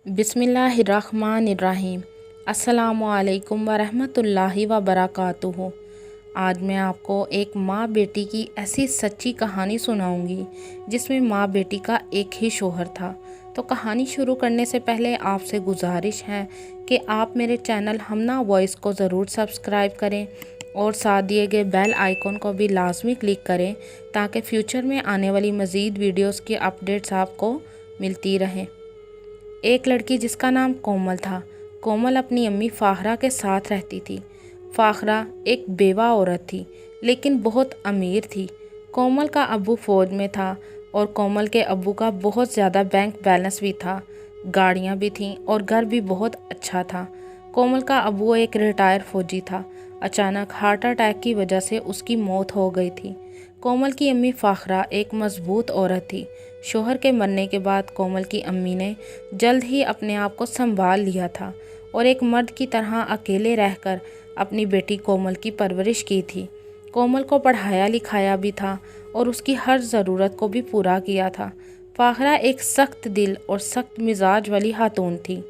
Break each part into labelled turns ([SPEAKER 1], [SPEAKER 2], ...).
[SPEAKER 1] बिस्मिल्लाहिर्रहमानिर्रहीम। अस्सलामुअलैकुम वरहमतुल्लाहि वबरकातुहू। आज मैं आपको एक माँ बेटी की ऐसी सच्ची कहानी सुनाऊंगी जिसमें माँ बेटी का एक ही शोहर था। तो कहानी शुरू करने से पहले आपसे गुजारिश है कि आप मेरे चैनल हमना वॉइस को ज़रूर सब्सक्राइब करें और साथ दिए गए बेल आइकॉन को भी लाजमी क्लिक करें ताकि फ्यूचर में आने वाली मज़ीद वीडियोस की अपडेट्स आपको मिलती रहें। एक लड़की जिसका नाम कोमल था। कोमल अपनी अम्मी फ़ाहरा के साथ रहती थी। फ़ाहरा एक बेवा औरत थी लेकिन बहुत अमीर थी। कोमल का अब्बू फ़ौज में था और कोमल के अब्बू का बहुत ज़्यादा बैंक बैलेंस भी था, गाड़ियाँ भी थीं और घर भी बहुत अच्छा था। कोमल का अब्बू एक रिटायर फ़ौजी था। अचानक हार्ट अटैक की वजह से उसकी मौत हो गई थी। कोमल की अम्मी फ़ाहरा एक मजबूत औरत थी। शोहर के मरने के बाद कोमल की अम्मी ने जल्द ही अपने आप को संभाल लिया था और एक मर्द की तरह अकेले रहकर अपनी बेटी कोमल की परवरिश की थी। कोमल को पढ़ाया लिखाया भी था और उसकी हर ज़रूरत को भी पूरा किया था। फ़ाहरा एक सख्त दिल और सख्त मिजाज वाली खातून थी।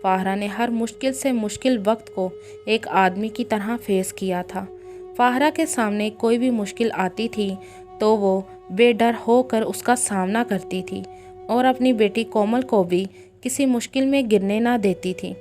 [SPEAKER 1] फ़ाहरा ने हर मुश्किल से मुश्किल वक्त को एक आदमी की तरह फेस किया था। फ़ाहरा के सामने कोई भी मुश्किल आती थी तो वो बेडर होकर उसका सामना करती थी और अपनी बेटी कोमल को भी किसी मुश्किल में गिरने ना देती थी।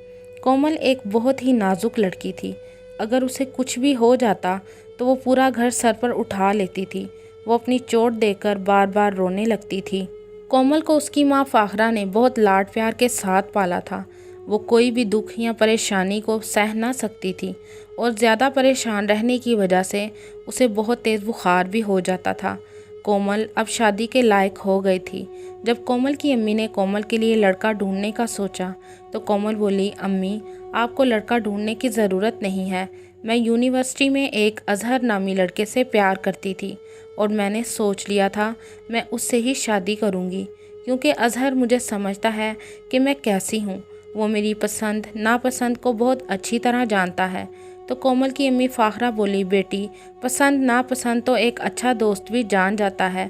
[SPEAKER 1] कोमल एक बहुत ही नाजुक लड़की थी। अगर उसे कुछ भी हो जाता तो वो पूरा घर सर पर उठा लेती थी। वो अपनी चोट देखकर बार बार रोने लगती थी। कोमल को उसकी माँ फ़ाहरा ने बहुत लाड प्यार के साथ पाला था। वो कोई भी दुख या परेशानी को सह ना सकती थी और ज़्यादा परेशान रहने की वजह से उसे बहुत तेज़ बुखार भी हो जाता था। कोमल अब शादी के लायक हो गई थी। जब कोमल की अम्मी ने कोमल के लिए लड़का ढूंढने का सोचा तो कोमल बोली, अम्मी आपको लड़का ढूंढने की ज़रूरत नहीं है। मैं यूनिवर्सिटी में एक अजहर नामी लड़के से प्यार करती थी और मैंने सोच लिया था मैं उससे ही शादी करूँगी क्योंकि अजहर मुझे समझता है कि मैं कैसी हूँ। वो मेरी पसंद नापसंद को बहुत अच्छी तरह जानता है। तो कोमल की अम्मी फ़ाहरा बोली, बेटी पसंद नापसंद तो एक अच्छा दोस्त भी जान जाता है,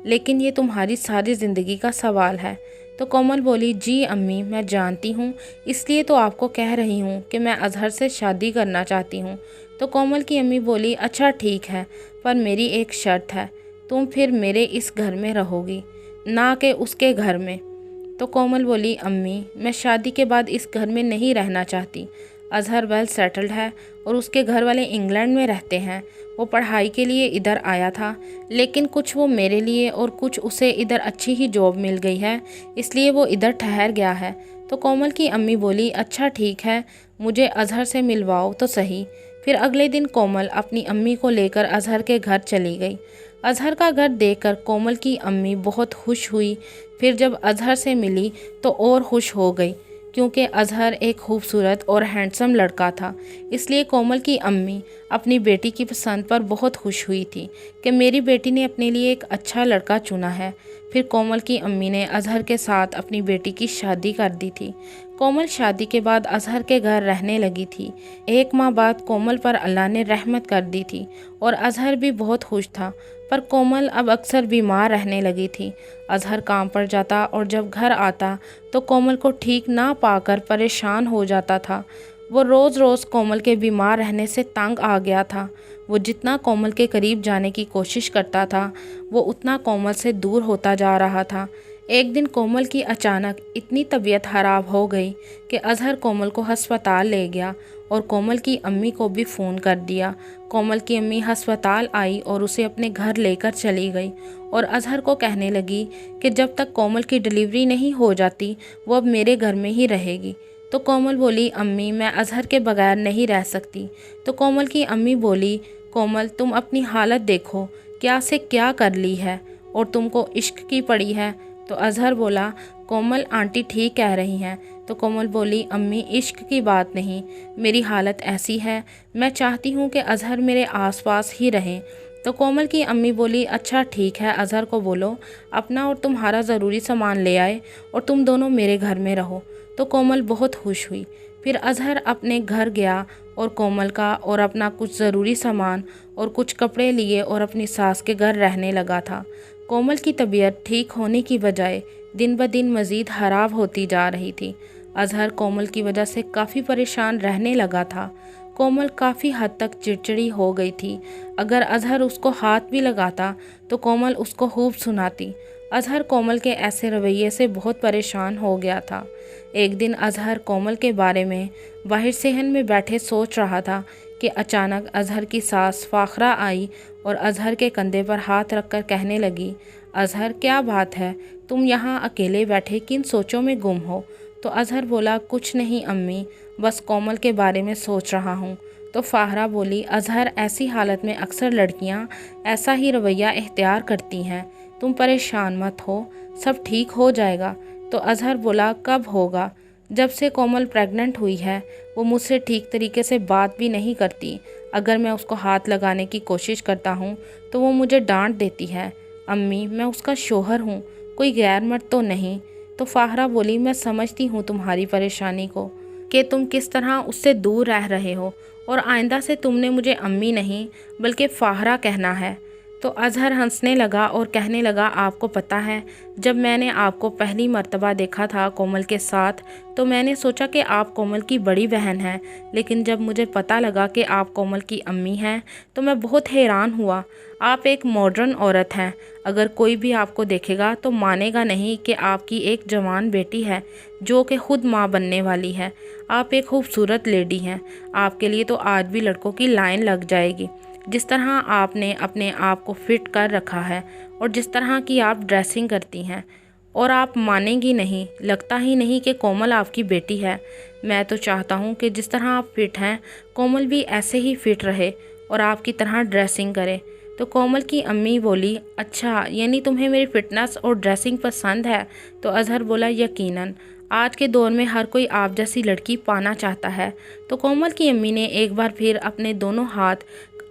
[SPEAKER 1] लेकिन ये तुम्हारी सारी ज़िंदगी का सवाल है। तो कोमल बोली, जी अम्मी मैं जानती हूँ, इसलिए तो आपको कह रही हूँ कि मैं अजहर से शादी करना चाहती हूँ। तो कोमल की अम्मी बोली, अच्छा ठीक है, पर मेरी एक शर्त है, तुम फिर मेरे इस घर में रहोगी ना कि उसके घर में। तो कोमल बोली, अम्मी मैं शादी के बाद इस घर में नहीं रहना चाहती। अजहर वेल सेटल्ड है और उसके घर वाले इंग्लैंड में रहते हैं। वो पढ़ाई के लिए इधर आया था लेकिन कुछ वो मेरे लिए और कुछ उसे इधर अच्छी ही जॉब मिल गई है, इसलिए वो इधर ठहर गया है। तो कोमल की अम्मी बोली, अच्छा ठीक है, मुझे अजहर से मिलवाओ तो सही। फिर अगले दिन कोमल अपनी अम्मी को लेकर अजहर के घर चली गई। अजहर का घर देखकर कोमल की अम्मी बहुत खुश हुई। फिर जब अजहर से मिली तो और खुश हो गई क्योंकि अजहर एक खूबसूरत और हैंडसम लड़का था। इसलिए कोमल की अम्मी अपनी बेटी की पसंद पर बहुत खुश हुई थी कि मेरी बेटी ने अपने लिए एक अच्छा लड़का चुना है। फिर कोमल की अम्मी ने अजहर के साथ अपनी बेटी की शादी कर दी थी। कोमल शादी के बाद अजहर के घर रहने लगी थी। एक माह बाद कोमल पर अल्लाह ने रहमत कर दी थी और अजहर भी बहुत खुश था, पर कोमल अब अक्सर बीमार रहने लगी थी। अजहर काम पर जाता और जब घर आता तो कोमल को ठीक ना पाकर परेशान हो जाता था। वो रोज़ रोज़ कोमल के बीमार रहने से तंग आ गया था। वो जितना कोमल के करीब जाने की कोशिश करता था वो उतना कोमल से दूर होता जा रहा था। एक दिन कोमल की अचानक इतनी तबीयत खराब हो गई कि अजहर कोमल को अस्पताल ले गया और कोमल की अम्मी को भी फ़ोन कर दिया। कोमल की अम्मी अस्पताल आई और उसे अपने घर लेकर चली गई और अजहर को कहने लगी कि जब तक कोमल की डिलीवरी नहीं हो जाती वो अब मेरे घर में ही रहेगी। तो कोमल बोली, अम्मी मैं अजहर के बगैर नहीं रह सकती। तो कोमल की अम्मी बोली, कोमल तुम अपनी हालत देखो, क्या से क्या कर ली है और तुमको इश्क की पड़ी है। तो अजहर बोला, कोमल आंटी ठीक कह रही हैं। तो कोमल बोली, अम्मी इश्क की बात नहीं, मेरी हालत ऐसी है, मैं चाहती हूँ कि अजहर मेरे आसपास ही रहें। तो कोमल की अम्मी बोली, अच्छा ठीक है, अजहर को बोलो अपना और तुम्हारा ज़रूरी सामान ले आए और तुम दोनों मेरे घर में रहो। तो कोमल बहुत खुश हुई। फिर अजहर अपने घर गया और कोमल का और अपना कुछ ज़रूरी सामान और कुछ कपड़े लिए और अपनी सास के घर रहने लगा था। कोमल की तबीयत ठीक होने की बजाय दिन ब दिन मज़ीद ख़राब होती जा रही थी। अजहर कोमल की वजह से काफ़ी परेशान रहने लगा था। कोमल काफ़ी हद तक चिड़चिड़ी हो गई थी। अगर अजहर उसको हाथ भी लगाता तो कोमल उसको खूब सुनाती। अजहर कोमल के ऐसे रवैये से बहुत परेशान हो गया था। एक दिन अजहर कोमल के बारे में बाहर सेहन में बैठे सोच रहा था कि अचानक अजहर की सास फाखरा आई और अजहर के कंधे पर हाथ रखकर कहने लगी, अजहर क्या बात है, तुम यहाँ अकेले बैठे किन सोचों में गुम हो। तो अजहर बोला, कुछ नहीं अम्मी, बस कोमल के बारे में सोच रहा हूँ। तो फाहरा बोली, अजहर ऐसी हालत में अक्सर लड़कियाँ ऐसा ही रवैया इख्तियार करती हैं, तुम परेशान मत हो, सब ठीक हो जाएगा। तो अजहर बोला, कब होगा? जब से कोमल प्रेग्नेंट हुई है वो मुझसे ठीक तरीके से बात भी नहीं करती। अगर मैं उसको हाथ लगाने की कोशिश करता हूँ तो वो मुझे डांट देती है। अम्मी, मैं उसका शोहर हूँ, कोई गैर मर्द तो नहीं। तो फाहरा बोली, मैं समझती हूँ तुम्हारी परेशानी को कि तुम किस तरह उससे दूर रह रहे हो, और आइंदा से तुमने मुझे अम्मी नहीं बल्कि फाहरा कहना है। तो अजहर हंसने लगा और कहने लगा, आपको पता है, जब मैंने आपको पहली मर्तबा देखा था कोमल के साथ तो मैंने सोचा कि आप कोमल की बड़ी बहन हैं, लेकिन जब मुझे पता लगा कि आप कोमल की अम्मी हैं तो मैं बहुत हैरान हुआ। आप एक मॉडर्न औरत हैं, अगर कोई भी आपको देखेगा तो मानेगा नहीं कि आपकी एक जवान बेटी है जो कि खुद माँ बनने वाली है। आप एक खूबसूरत लेडी हैं, आपके लिए तो आज भी लड़कों की लाइन लग जाएगी। जिस तरह आपने अपने आप को फिट कर रखा है और जिस तरह की आप ड्रेसिंग करती हैं, और आप मानेंगी नहीं, लगता ही नहीं कि कोमल आपकी बेटी है। मैं तो चाहता हूँ कि जिस तरह आप फिट हैं कोमल भी ऐसे ही फिट रहे और आपकी तरह ड्रेसिंग करे। तो कोमल की अम्मी बोली, अच्छा यानी तुम्हें मेरी फ़िटनेस और ड्रेसिंग पसंद है। तो अजहर बोला, यकीनन, आज के दौर में हर कोई आप जैसी लड़की पाना चाहता है। तो कोमल की अम्मी ने एक बार फिर अपने दोनों हाथ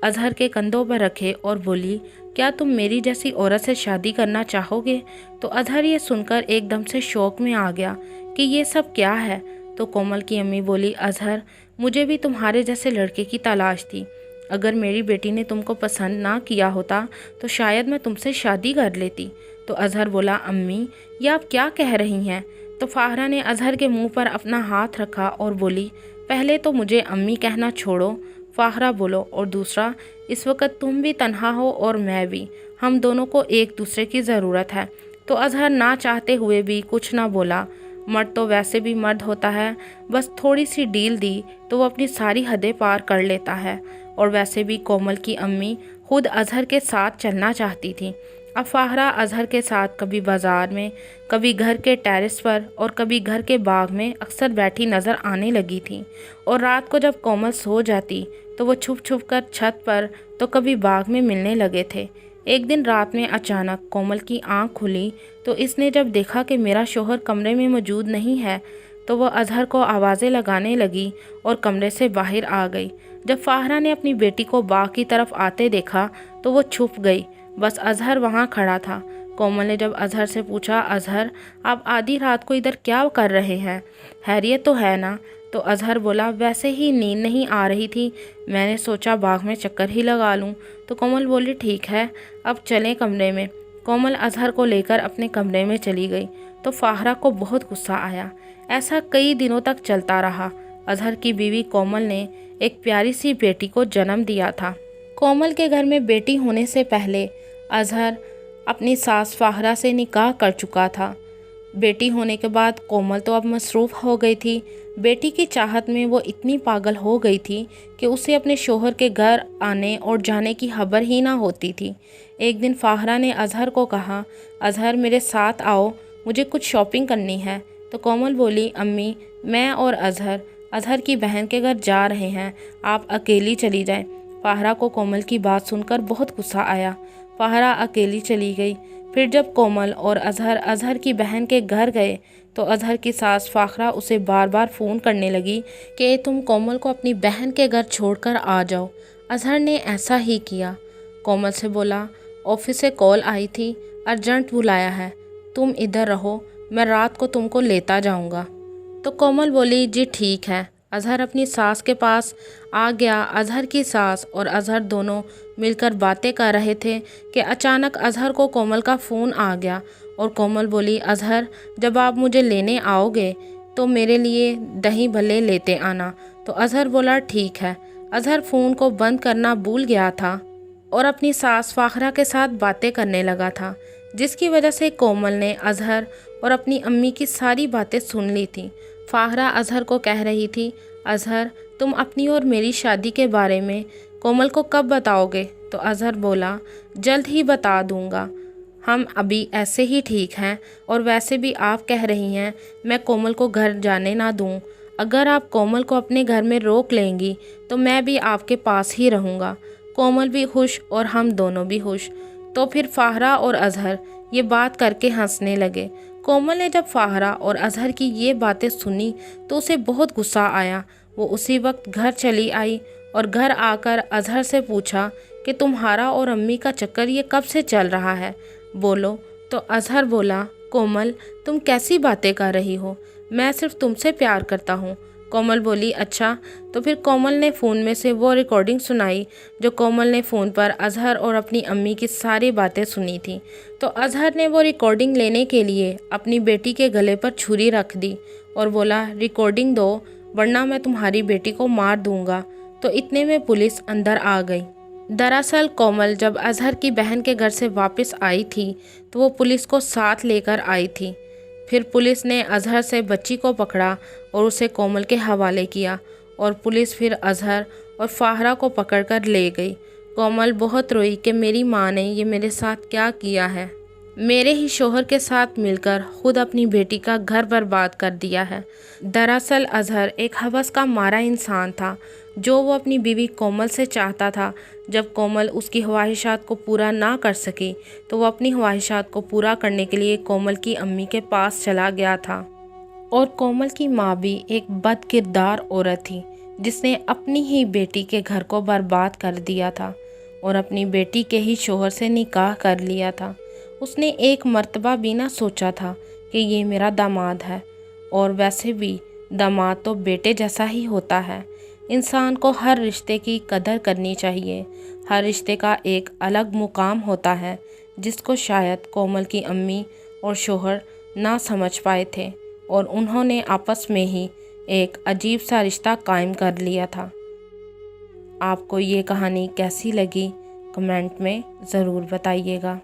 [SPEAKER 1] अजहर के कंधों पर रखे और बोली, क्या तुम मेरी जैसी औरत से शादी करना चाहोगे? तो अजहर ये सुनकर एकदम से शौक में आ गया कि ये सब क्या है। तो कोमल की अम्मी बोली, अजहर, मुझे भी तुम्हारे जैसे लड़के की तलाश थी। अगर मेरी बेटी ने तुमको पसंद ना किया होता तो शायद मैं तुमसे शादी कर लेती। तो अजहर बोला, अम्मी, ये आप क्या कह रही हैं? तो फाहरा ने अजहर के मुंह पर अपना हाथ रखा और बोली, पहले तो मुझे अम्मी कहना छोड़ो, फाहरा बोलो, और दूसरा, इस वक्त तुम भी तन्हा हो और मैं भी, हम दोनों को एक दूसरे की ज़रूरत है। तो अजहर ना चाहते हुए भी कुछ ना बोला। मर्द तो वैसे भी मर्द होता है, बस थोड़ी सी डील दी तो वो अपनी सारी हदें पार कर लेता है। और वैसे भी कोमल की अम्मी खुद अजहर के साथ चलना चाहती थी। अब फाहरा अजहर के साथ कभी बाज़ार में, कभी घर के टेरेस पर और कभी घर के बाग में अक्सर बैठी नज़र आने लगी थी। और रात को जब कोमल सो जाती तो वो छुप छुप कर छत पर तो कभी बाग में मिलने लगे थे। एक दिन रात में अचानक कोमल की आंख खुली तो इसने जब देखा कि मेरा शोहर कमरे में मौजूद नहीं है तो वह अजहर को आवाज़ें लगाने लगी और कमरे से बाहर आ गई। जब फाहरा ने अपनी बेटी को बाग की तरफ आते देखा तो वो छुप गई, बस अजहर वहाँ खड़ा था। कोमल ने जब अजहर से पूछा, अजहर, आप आधी रात को इधर क्या कर रहे हैं, खैरियत तो है ना? तो अजहर बोला, वैसे ही नींद नहीं आ रही थी, मैंने सोचा बाग में चक्कर ही लगा लूं। तो कोमल बोली, ठीक है, अब चलें कमरे में। कोमल अजहर को लेकर अपने कमरे में चली गई तो फाहरा को बहुत गुस्सा आया। ऐसा कई दिनों तक चलता रहा। अजहर की बीवी कोमल ने एक प्यारी सी बेटी को जन्म दिया था। कोमल के घर में बेटी होने से पहले अजहर अपनी सास फाहरा से निकाह कर चुका था। बेटी होने के बाद कोमल तो अब मसरूफ़ हो गई थी। बेटी की चाहत में वो इतनी पागल हो गई थी कि उसे अपने शोहर के घर आने और जाने की खबर ही ना होती थी। एक दिन फाहरा ने अजहर को कहा, अजहर, मेरे साथ आओ, मुझे कुछ शॉपिंग करनी है। तो कोमल बोली, अम्मी, मैं और अजहर की बहन के घर जा रहे हैं, आप अकेली चली जाएं। फाहरा को कोमल की बात सुनकर बहुत गुस्सा आया। फाहरा अकेली चली गई। फिर जब कोमल और अजहर की बहन के घर गए तो अजहर की सास फाखरा उसे बार बार फ़ोन करने लगी कि तुम कोमल को अपनी बहन के घर छोड़कर आ जाओ। अजहर ने ऐसा ही किया। कोमल से बोला, ऑफिस से कॉल आई थी, अर्जेंट बुलाया है, तुम इधर रहो, मैं रात को तुमको लेता जाऊंगा। तो कोमल बोली, जी ठीक है। अजहर अपनी सास के पास आ गया। अजहर की सास और अजहर दोनों मिलकर बातें कर रहे थे कि अचानक अजहर को कोमल का फ़ोन आ गया और कोमल बोली, अजहर, जब आप मुझे लेने आओगे तो मेरे लिए दही भल्ले लेते आना। तो अजहर बोला ठीक है। अजहर फ़ोन को बंद करना भूल गया था और अपनी सास फाखरा के साथ बातें करने लगा था, जिसकी वजह से कोमल ने अजहर और अपनी अम्मी की सारी बातें सुन ली थी। फाखरा अजहर को कह रही थी, अजहर तुम अपनी और मेरी शादी के बारे में कोमल को कब बताओगे? तो अजहर बोला, जल्द ही बता दूंगा। हम अभी ऐसे ही ठीक हैं और वैसे भी आप कह रही हैं मैं कोमल को घर जाने ना दूं। अगर आप कोमल को अपने घर में रोक लेंगी तो मैं भी आपके पास ही रहूँगा। कोमल भी खुश और हम दोनों भी खुश। तो फिर फाहरा और अजहर ये बात करके हंसने लगे। कोमल ने जब फाहरा और अजहर की ये बातें सुनी तो उसे बहुत गुस्सा आया। वो उसी वक्त घर चली आई और घर आकर अजहर से पूछा कि तुम्हारा और अम्मी का चक्कर ये कब से चल रहा है, बोलो। तो अजहर बोला, कोमल तुम कैसी बातें कर रही हो, मैं सिर्फ तुमसे प्यार करता हूँ। कोमल बोली, अच्छा। तो फिर कोमल ने फ़ोन में से वो रिकॉर्डिंग सुनाई जो कोमल ने फ़ोन पर अजहर और अपनी अम्मी की सारी बातें सुनी थी। तो अजहर ने वो रिकॉर्डिंग लेने के लिए अपनी बेटी के गले पर छुरी रख दी और बोला, रिकॉर्डिंग दो वरना मैं तुम्हारी बेटी को मार दूंगा। तो इतने में पुलिस अंदर आ गई। दरअसल कोमल जब अजहर की बहन के घर से वापस आई थी तो वो पुलिस को साथ लेकर आई थी। फिर पुलिस ने अजहर से बच्ची को पकड़ा और उसे कोमल के हवाले किया और पुलिस फिर अजहर और फाहरा को पकड़कर ले गई। कोमल बहुत रोई कि मेरी माँ ने ये मेरे साथ क्या किया है, मेरे ही शोहर के साथ मिलकर खुद अपनी बेटी का घर बर्बाद कर दिया है। दरअसल अजहर एक हवस का मारा इंसान था जो वो अपनी बीवी कोमल से चाहता था। जब कोमल उसकी ख्वाहिशात को पूरा ना कर सकी तो वो अपनी ख्वाहिशात को पूरा करने के लिए कोमल की अम्मी के पास चला गया था। और कोमल की माँ भी एक बदकिरदार औरत थी जिसने अपनी ही बेटी के घर को बर्बाद कर दिया था और अपनी बेटी के ही शोहर से निकाह कर लिया था। उसने एक मर्तबा भी ना सोचा था कि ये मेरा दामाद है। और वैसे भी दामाद तो बेटे जैसा ही होता है। इंसान को हर रिश्ते की कदर करनी चाहिए। हर रिश्ते का एक अलग मुकाम होता है जिसको शायद कोमल की अम्मी और शोहर ना समझ पाए थे और उन्होंने आपस में ही एक अजीब सा रिश्ता कायम कर लिया था। आपको ये कहानी कैसी लगी कमेंट में ज़रूर बताइएगा।